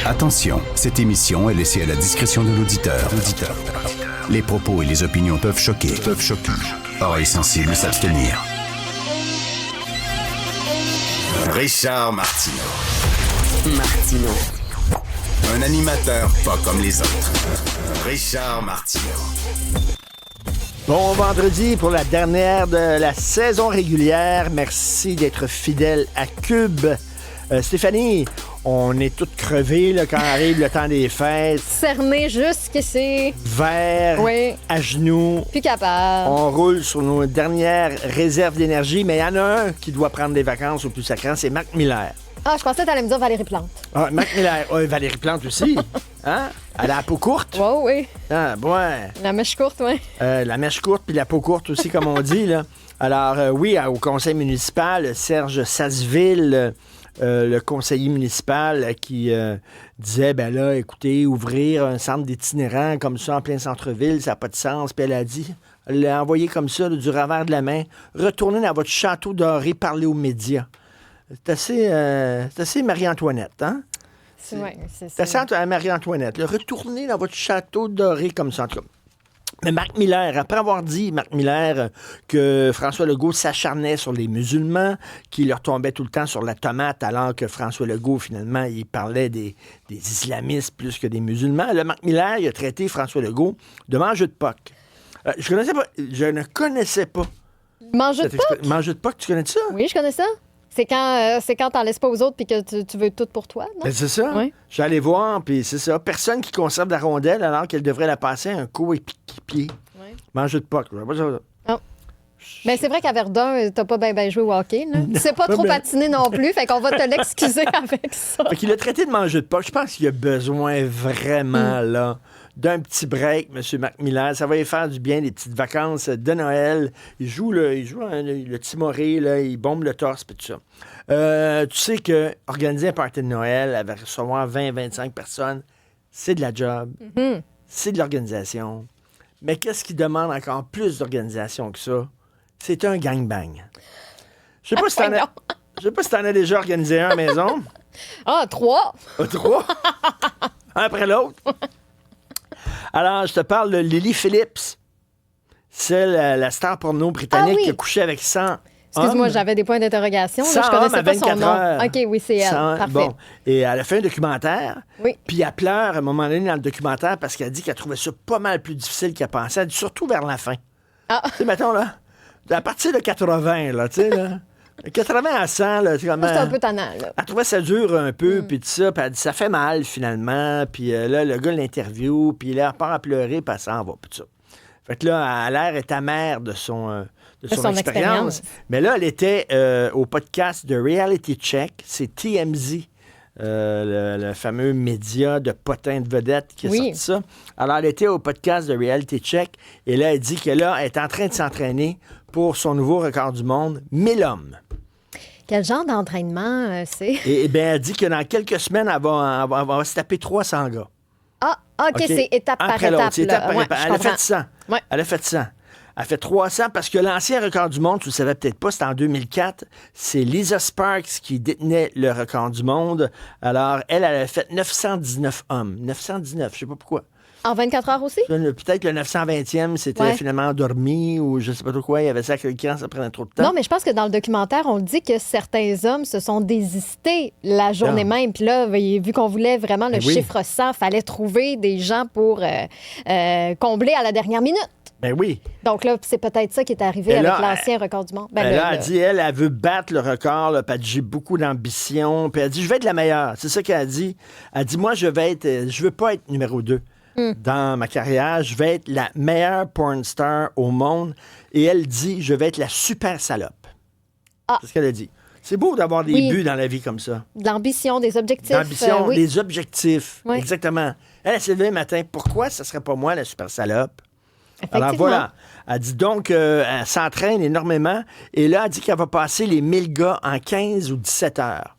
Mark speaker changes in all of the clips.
Speaker 1: Attention, cette émission est laissée à la discrétion de l'auditeur. Les propos et les opinions peuvent choquer. Oreilles sensibles s'abstenir. Richard Martineau. Un animateur pas comme les autres. Richard Martineau.
Speaker 2: Bon vendredi pour la dernière de la saison régulière. Merci d'être fidèle à Cube. Stéphanie, on est toutes crevées là, quand arrive le temps des fêtes.
Speaker 3: Cerné jusqu'ici.
Speaker 2: Vert,
Speaker 3: oui.
Speaker 2: À genoux.
Speaker 3: Plus capable.
Speaker 2: On roule sur nos dernières réserves d'énergie, mais il y en a un qui doit prendre des vacances au plus sacrant, c'est Mac Miller.
Speaker 3: Ah, je pensais que t'allais me dire Valérie Plante.
Speaker 2: Ah, Mac Miller. Valérie Plante aussi. Hein? Elle a la peau courte.
Speaker 3: Oui.
Speaker 2: Ah, ouais.
Speaker 3: La mèche courte, oui.
Speaker 2: La mèche courte puis la peau courte aussi, comme on dit, là. Alors, oui, au conseil municipal, Serge Sasseville, le conseiller municipal qui disait, ben là, écoutez, ouvrir un centre d'itinérants comme ça en plein centre-ville, ça n'a pas de sens. Puis elle l'a envoyé comme ça, là, du revers de la main. Retournez dans votre château doré, parlez aux médias. C'est assez Marie-Antoinette, hein?
Speaker 3: C'est
Speaker 2: assez Marie-Antoinette. Retournez dans votre château doré comme ça, en tout cas. Mais Mac Miller, après avoir dit, Mac Miller, que François Legault s'acharnait sur les musulmans, qu'il leur tombait tout le temps sur la tomate, alors que François Legault, finalement, il parlait des islamistes plus que des musulmans. Là, Mac Miller, il a traité François Legault de mangeux de Pâques. Je ne connaissais pas.
Speaker 3: Mangeux de Pâques?
Speaker 2: Mangeux de Pâques, tu connais ça?
Speaker 3: Oui, je connais ça. C'est quand t'en laisses pas aux autres puis que tu veux tout pour toi, non?
Speaker 2: Ben, c'est ça.
Speaker 3: Oui.
Speaker 2: Je suis allé voir, puis c'est ça. Personne qui conserve la rondelle alors qu'elle devrait la passer à un coéquipier. Oui. Mangeux de Pâques.
Speaker 3: Oh. Mais c'est vrai qu'à Verdun, t'as pas bien joué au hockey. Là. Tu sais pas trop patiner non plus, fait qu'on va te l'excuser avec ça.
Speaker 2: Fait qu'il a traité de mangeux de Pâques. Je pense qu'il a besoin vraiment, là, d'un petit break, M. Mac Miller. Ça va lui faire du bien, des petites vacances de Noël. Il joue le timoré, là, il bombe le torse, puis tout ça. Tu sais que organiser un party de Noël avec recevoir 20-25 personnes, c'est de la job. Mm-hmm. C'est de l'organisation. Mais qu'est-ce qui demande encore plus d'organisation que ça? C'est un gangbang. Je sais pas si t'en as déjà organisé un à la maison.
Speaker 3: Ah, 3.
Speaker 2: 3? Un après l'autre. Alors, je te parle de Lily Phillips. C'est la star porno britannique qui a couché avec 100
Speaker 3: Excuse-moi,
Speaker 2: hommes.
Speaker 3: j'avais des points d'interrogation.
Speaker 2: 100
Speaker 3: je connaissais
Speaker 2: hommes à
Speaker 3: pas son
Speaker 2: 24
Speaker 3: nom.
Speaker 2: heures.
Speaker 3: OK, oui, c'est elle.
Speaker 2: 100,
Speaker 3: parfait.
Speaker 2: Bon. Et elle a fait un documentaire.
Speaker 3: Oui.
Speaker 2: Puis elle pleure à un moment donné dans le documentaire parce qu'elle dit qu'elle trouvait ça pas mal plus difficile qu'elle pensait. Elle dit surtout vers la fin.
Speaker 3: Ah.
Speaker 2: Tu sais, mettons, là, à partir de 80, là, tu sais, là. 80 à 100, là, c'est comme...
Speaker 3: C'est un peu tannant, là.
Speaker 2: Elle trouvait ça dur un peu, puis tout ça, puis elle dit ça fait mal, finalement, puis là, le gars l'interview, puis là, elle part à pleurer, puis elle s'en va, puis tout ça. Fait que là, elle a l'air est amère de son expérience. Mais là, elle était au podcast de Reality Check, c'est TMZ, le fameux média de potins de vedettes qui a sorti ça. Alors, elle était au podcast de Reality Check, et là, elle dit que là, elle est en train de s'entraîner pour son nouveau record du monde, 1000 hommes.
Speaker 3: Quel genre d'entraînement c'est?
Speaker 2: Et bien, elle dit que dans quelques semaines, elle va se taper 300 gars.
Speaker 3: Ah, OK, c'est étape par étape.
Speaker 2: C'est étape par
Speaker 3: ouais,
Speaker 2: étape. Elle a fait 100.
Speaker 3: Ouais.
Speaker 2: Elle a fait 100. Elle fait 300 parce que l'ancien record du monde, tu ne le savais peut-être pas, c'était en 2004. C'est Lisa Sparks qui détenait le record du monde. Alors, elle a fait 919 hommes. 919, je ne sais pas pourquoi.
Speaker 3: En 24 heures aussi?
Speaker 2: Peut-être le 920e, c'était finalement endormi ou je ne sais pas trop quoi. Il y avait ça à quelqu'un, ça prenait trop de temps.
Speaker 3: Non, mais je pense que dans le documentaire, on dit que certains hommes se sont désistés la journée même. Puis là, vu qu'on voulait vraiment le chiffre 100, il fallait trouver des gens pour combler à la dernière minute.
Speaker 2: Ben oui.
Speaker 3: Donc là, c'est peut-être ça qui est arrivé avec l'ancien record du monde.
Speaker 2: Elle dit, elle veut battre le record, là, puis elle dit, j'ai beaucoup d'ambition. Puis elle dit, je vais être la meilleure. C'est ça qu'elle a dit. Elle dit, moi, je veux pas être numéro 2. Dans ma carrière, je vais être la meilleure porn star au monde. Et elle dit, je vais être la super salope. Ah. C'est ce qu'elle a dit. C'est beau d'avoir des buts dans la vie comme ça.
Speaker 3: De l'ambition, des objectifs.
Speaker 2: L'ambition, des objectifs.
Speaker 3: Oui.
Speaker 2: Exactement. Elle s'est levée le matin. Pourquoi ce ne serait pas moi la super salope?
Speaker 3: Effectivement.
Speaker 2: Alors voilà. Elle dit donc elle s'entraîne énormément. Et là, elle dit qu'elle va passer les 1000 gars en 15 ou 17 heures.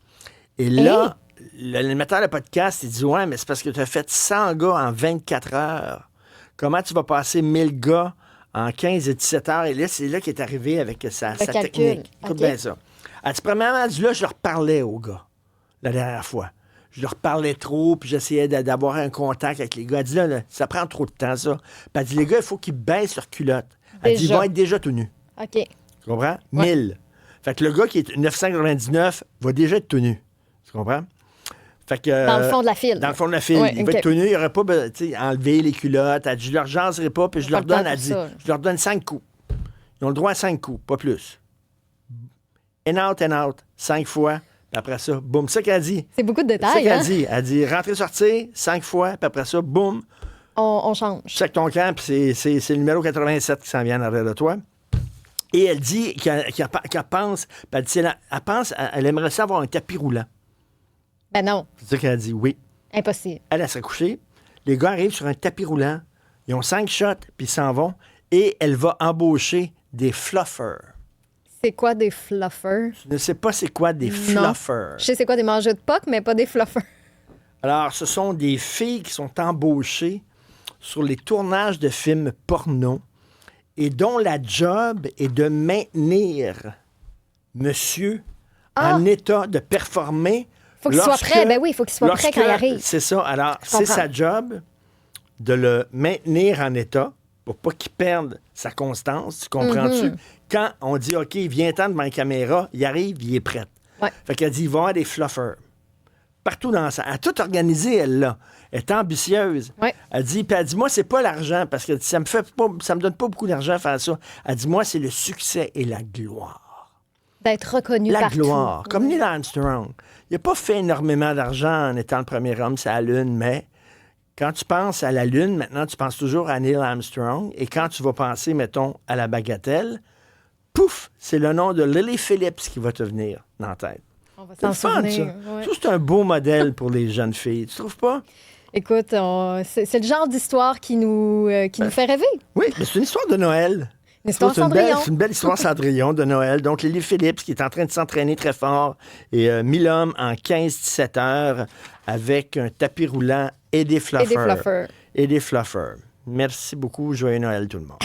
Speaker 2: Et là... L'animateur de podcast, il dit « Ouais, mais c'est parce que tu as fait 100 gars en 24 heures. Comment tu vas passer 1000 gars en 15 et 17 heures? » Et là, c'est là qu'il est arrivé avec sa technique. Écoute bien ça. Elle dit « Premièrement, elle dit, là, je leur parlais aux gars la dernière fois. je leur parlais trop, puis j'essayais d'avoir un contact avec les gars. Elle dit, là, ça prend trop de temps, ça. Puis elle dit, les gars, il faut qu'ils baissent leur culotte. Elle dit, ils vont être déjà tout nus.
Speaker 3: OK.
Speaker 2: Tu comprends?
Speaker 3: Ouais.
Speaker 2: 1000. Fait que le gars qui est 999 va déjà être tout nu. Tu comprends? Fait que,
Speaker 3: Dans le fond de la file.
Speaker 2: Dans le fond de la file.
Speaker 3: Ouais,
Speaker 2: il va être tout nu, il n'aurait pas enlevé les culottes. Elle dit, je leur jaserai pas, puis je leur donne, elle dit, je leur donne 5 coups. Ils ont le droit à 5 coups, pas plus. In out, 5 fois. Puis après ça, boum. C'est ça qu'elle dit.
Speaker 3: C'est beaucoup de
Speaker 2: C'est ça
Speaker 3: détails,
Speaker 2: qu'elle
Speaker 3: hein?
Speaker 2: dit. Elle dit rentrer, sortir, 5 fois. Puis après ça, boum.
Speaker 3: On change.
Speaker 2: Check ton camp. Puis c'est le numéro 87 qui s'en vient en arrière de toi. Et elle dit qu'elle pense, puis elle pense, elle aimerait ça avoir un tapis roulant.
Speaker 3: Ben non,
Speaker 2: C'est ça qu'elle dit, oui.
Speaker 3: impossible.
Speaker 2: Elle serait couchée. Les gars arrivent sur un tapis roulant. Ils ont 5 shots, puis ils s'en vont. Et elle va embaucher des fluffers.
Speaker 3: C'est quoi des fluffers?
Speaker 2: Je ne sais pas c'est quoi des
Speaker 3: Non.
Speaker 2: fluffers.
Speaker 3: Je sais c'est quoi des mangeux de POC, mais pas des fluffers.
Speaker 2: Alors, ce sont des filles qui sont embauchées sur les tournages de films porno et dont la job est de maintenir monsieur en état de performer.
Speaker 3: Faut qu'il soit prêt. Ben oui, il faut qu'il soit prêt quand il arrive.
Speaker 2: C'est ça. Alors,
Speaker 3: Je
Speaker 2: c'est
Speaker 3: comprends.
Speaker 2: sa job de le maintenir en état pour pas qu'il perde sa constance. Tu comprends-tu? Quand on dit, OK, viens-t'en devant la caméra, il arrive, il est prêt.
Speaker 3: Ouais.
Speaker 2: Fait qu'elle dit, il va y avoir des fluffers. Partout dans ça. Elle a tout organisé, elle, là. Elle est ambitieuse.
Speaker 3: Ouais.
Speaker 2: Elle dit, moi, c'est pas l'argent, parce que ça me donne pas beaucoup d'argent à faire ça. Elle dit, moi, c'est le succès et la gloire.
Speaker 3: D'être reconnu
Speaker 2: La
Speaker 3: partout.
Speaker 2: gloire. Comme Neil Armstrong. Il n'a pas fait énormément d'argent en étant le premier homme sur la Lune, mais quand tu penses à la Lune, maintenant, tu penses toujours à Neil Armstrong. Et quand tu vas penser, mettons, à la bagatelle, pouf, c'est le nom de Lily Phillips qui va te venir dans la tête.
Speaker 3: On va
Speaker 2: C'est
Speaker 3: s'en
Speaker 2: le fun,
Speaker 3: souvenir.
Speaker 2: ça.
Speaker 3: Ouais.
Speaker 2: Ça, c'est un beau modèle pour les jeunes filles. Tu trouves pas?
Speaker 3: Écoute, c'est le genre d'histoire qui nous fait rêver.
Speaker 2: Oui, mais c'est une histoire de Noël.
Speaker 3: Une histoire
Speaker 2: C'est une belle-
Speaker 3: Cendrillon.
Speaker 2: C'est une belle histoire Cendrillon de Noël. Donc, Lily Phillips qui est en train de s'entraîner très fort et 1000 hommes en 15-17 heures avec un tapis roulant et des fluffers.
Speaker 3: Et des fluffers.
Speaker 2: Et des fluffers. Merci beaucoup. Joyeux Noël, tout le monde.